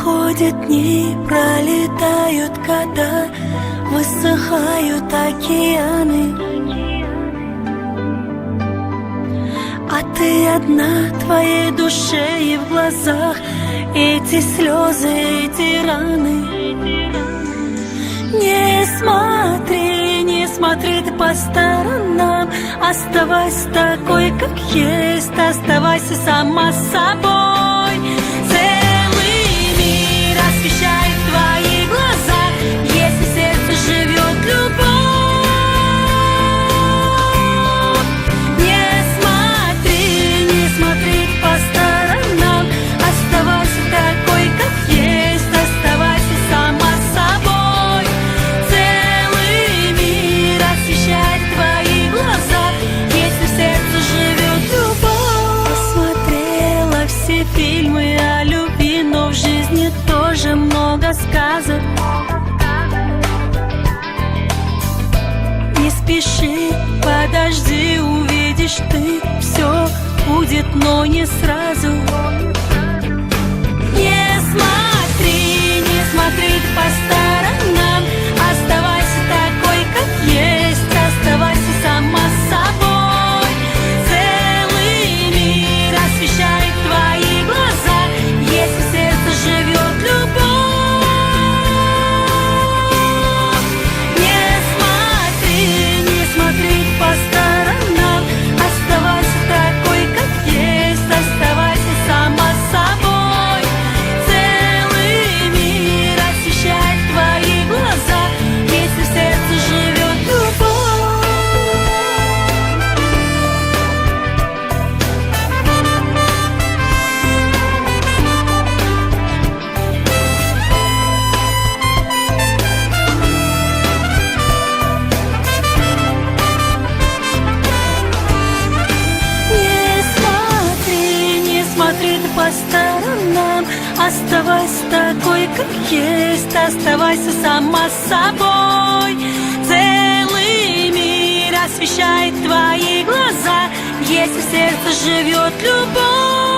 Проходят дни, пролетают года, высыхают океаны, а ты одна, твоей душе и в глазах эти слезы, эти раны. Не смотри ты по сторонам, оставайся такой, как есть, оставайся сама собой. Целый мир освещает твои глаза, если в сердце живет любовь. Не смотри по сторонам, оставайся такой, как есть, оставайся сама собой. Целый мир освещает твои глаза, если в сердце живет любовь. Посмотрела все фильмы о любви, но в жизни тоже много сказок. Не спеши, подожди, увидишь ты, все будет, но не сразу. Не смотри ты по сторонам, оставайся такой, как есть, оставайся сама собой. Целый мир освещает твои глаза, если в сердце живет любовь. Не смотри по сторонам, оставайся такой, как есть, оставайся сама собой. Целый мир освещает твои глаза, если в сердце живет любовь. Не смотри ты по сторонам, оставайся такой, как есть, оставайся сама собой. Целый мир освещает твои глаза, если в сердце живет любовь.